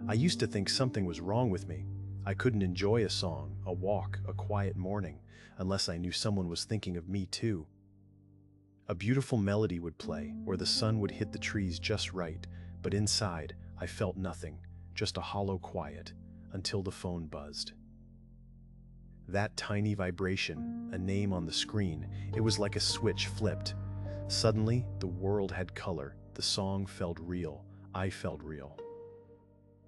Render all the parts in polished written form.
I used to think something was wrong with me. I couldn't enjoy a song, a walk, a quiet morning, unless I knew someone was thinking of me too. A beautiful melody would play, or the sun would hit the trees just right, but inside, I felt nothing, just a hollow quiet, until the phone buzzed. That tiny vibration, a name on the screen, it was like a switch flipped. Suddenly, the world had color, the song felt real, I felt real.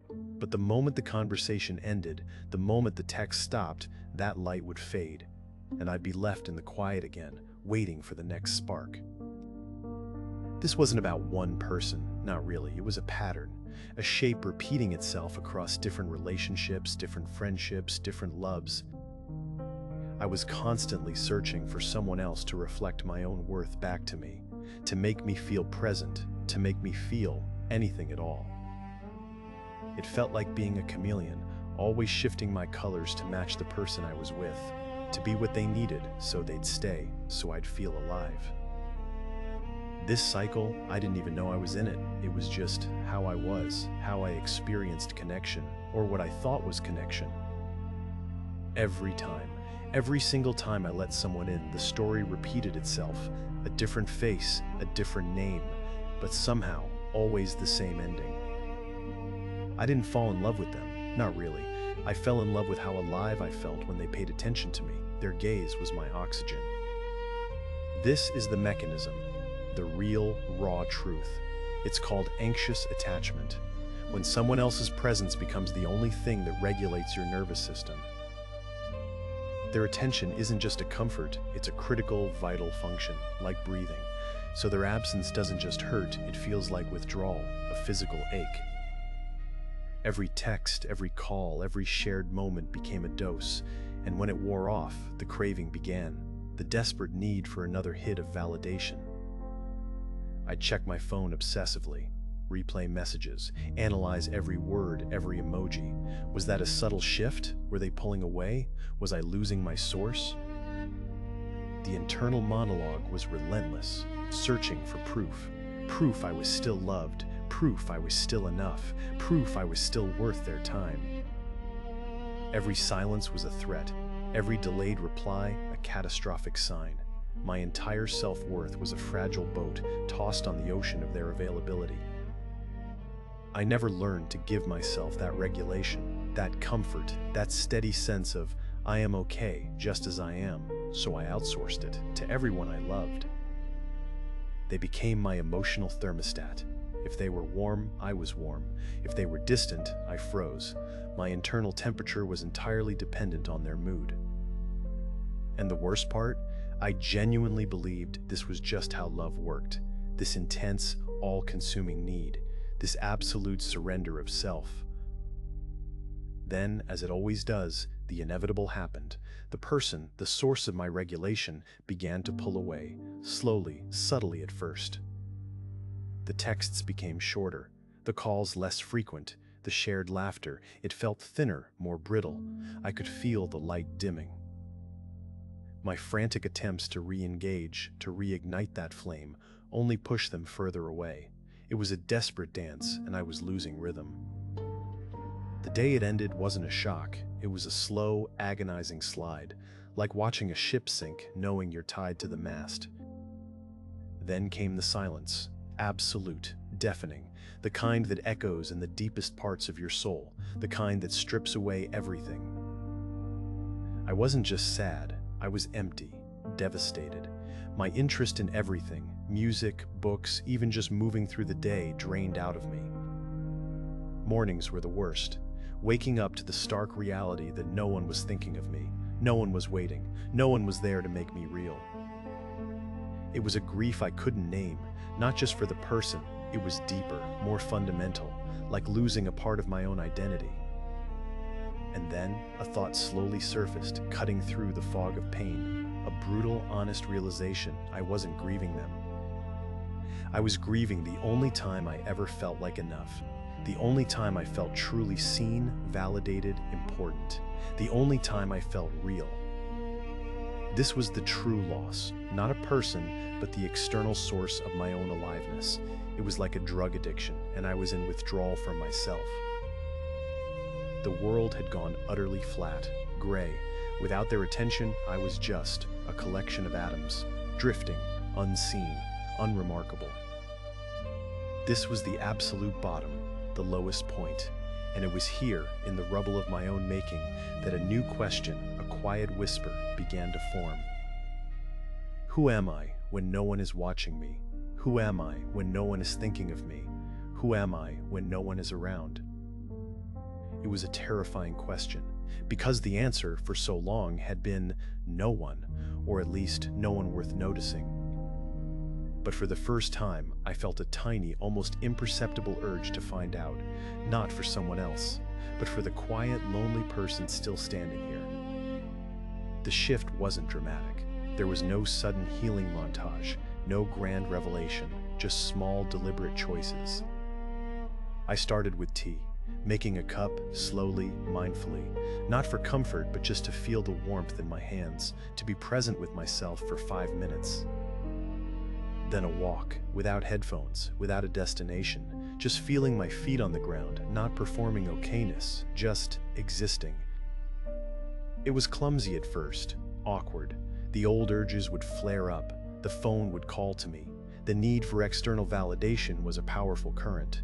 But the moment the conversation ended, the moment the text stopped, that light would fade, and I'd be left in the quiet again, waiting for the next spark. This wasn't about one person, not really. It was a pattern, a shape repeating itself across different relationships, different friendships, different loves. I was constantly searching for someone else to reflect my own worth back to me, to make me feel present, to make me feel anything at all. It felt like being a chameleon, always shifting my colors to match the person I was with, to be what they needed so they'd stay, so I'd feel alive. This cycle, I didn't even know I was in it. It was just how I was, how I experienced connection, or what I thought was connection. Every single time I let someone in, the story repeated itself, a different face, a different name, but somehow always the same ending. I didn't fall in love with them, not really. I fell in love with how alive I felt when they paid attention to me. Their gaze was my oxygen. This is the mechanism, the real, raw truth. It's called anxious attachment, when someone else's presence becomes the only thing that regulates your nervous system. Their attention isn't just a comfort, it's a critical, vital function, like breathing. So their absence doesn't just hurt, it feels like withdrawal, a physical ache. Every text, every call, every shared moment became a dose, and when it wore off, the craving began, the desperate need for another hit of validation. I'd check my phone obsessively, replay messages, analyze every word, every emoji. Was that a subtle shift? Were they pulling away? Was I losing my source? The internal monologue was relentless, searching for proof. Proof I was still loved, proof I was still enough, proof I was still worth their time. Every silence was a threat, every delayed reply a catastrophic sign. My entire self-worth was a fragile boat tossed on the ocean of their availability. I never learned to give myself that regulation, that comfort, that steady sense of, I am okay just as I am, so I outsourced it to everyone I loved. They became my emotional thermostat. If they were warm, I was warm. If they were distant, I froze. My internal temperature was entirely dependent on their mood. And the worst part, I genuinely believed this was just how love worked. This intense, all-consuming need, this absolute surrender of self. Then, as it always does, the inevitable happened. The person, the source of my regulation, began to pull away, slowly, subtly at first. The texts became shorter, the calls less frequent, the shared laughter, it felt thinner, more brittle. I could feel the light dimming. My frantic attempts to re-engage, to reignite that flame, only pushed them further away. It was a desperate dance, and I was losing rhythm. The day it ended wasn't a shock. It was a slow, agonizing slide, like watching a ship sink, knowing you're tied to the mast. Then came the silence, absolute, deafening, the kind that echoes in the deepest parts of your soul, the kind that strips away everything. I wasn't just sad, I was empty, devastated. My interest in everything, music, books, even just moving through the day, drained out of me. Mornings were the worst, waking up to the stark reality that no one was thinking of me, no one was waiting, no one was there to make me real. It was a grief I couldn't name, not just for the person, it was deeper, more fundamental, like losing a part of my own identity. And then, a thought slowly surfaced, cutting through the fog of pain, a brutal, honest realization I wasn't grieving them. I was grieving the only time I ever felt like enough, the only time I felt truly seen, validated, important, the only time I felt real. This was the true loss, not a person, but the external source of my own aliveness. It was like a drug addiction, and I was in withdrawal from myself. the world had gone utterly flat, gray. Without their attention, I was just a collection of atoms, drifting, unseen, unremarkable. This was the absolute bottom, the lowest point, and it was here, in the rubble of my own making, that a new question, a quiet whisper, began to form. Who am I when no one is watching me? Who am I when no one is thinking of me? Who am I when no one is around? It was a terrifying question, because the answer for so long had been no one, or at least no one worth noticing. But for the first time, I felt a tiny, almost imperceptible urge to find out, not for someone else, but for the quiet, lonely person still standing here. The shift wasn't dramatic. There was no sudden healing montage, no grand revelation, just small, deliberate choices. I started with tea, making a cup, slowly, mindfully, not for comfort, but just to feel the warmth in my hands, to be present with myself for 5 minutes. Then a walk, without headphones, without a destination, just feeling my feet on the ground, not performing okayness, just existing. It was clumsy at first, awkward. The old urges would flare up, the phone would call to me. The need for external validation was a powerful current.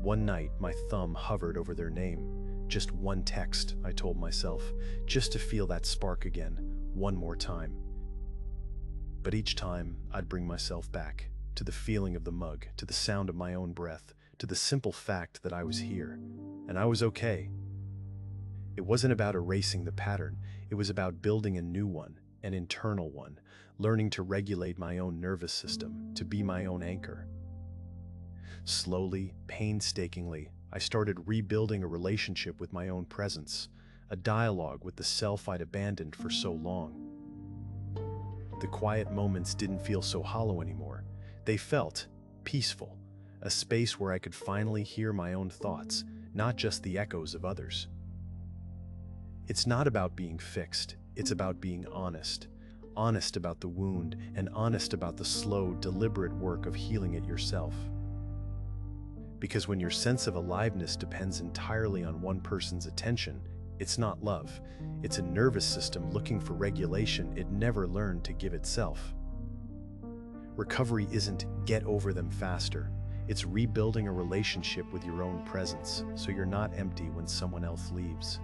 One night, my thumb hovered over their name. Just one text, I told myself, just to feel that spark again, one more time. But each time, I'd bring myself back, to the feeling of the mug, to the sound of my own breath, to the simple fact that I was here, and I was okay. It wasn't about erasing the pattern, it was about building a new one, an internal one, learning to regulate my own nervous system, to be my own anchor. Slowly, painstakingly, I started rebuilding a relationship with my own presence, a dialogue with the self I'd abandoned for so long. The quiet moments didn't feel so hollow anymore. They felt peaceful, a space where I could finally hear my own thoughts, not just the echoes of others. It's not about being fixed, it's about being honest. Honest about the wound, and honest about the slow, deliberate work of healing it yourself. Because when your sense of aliveness depends entirely on one person's attention, it's not love. It's a nervous system looking for regulation it never learned to give itself. Recovery isn't get over them faster. It's rebuilding a relationship with your own presence so you're not empty when someone else leaves.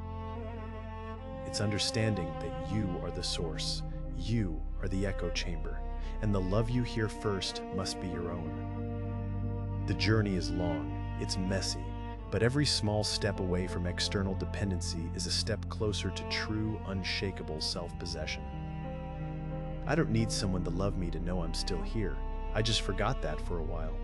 It's understanding that you are the source. You are the echo chamber, and the love you hear first must be your own. The journey is long, it's messy, but every small step away from external dependency is a step closer to true, unshakable self-possession. I don't need someone to love me to know I'm still here. I just forgot that for a while.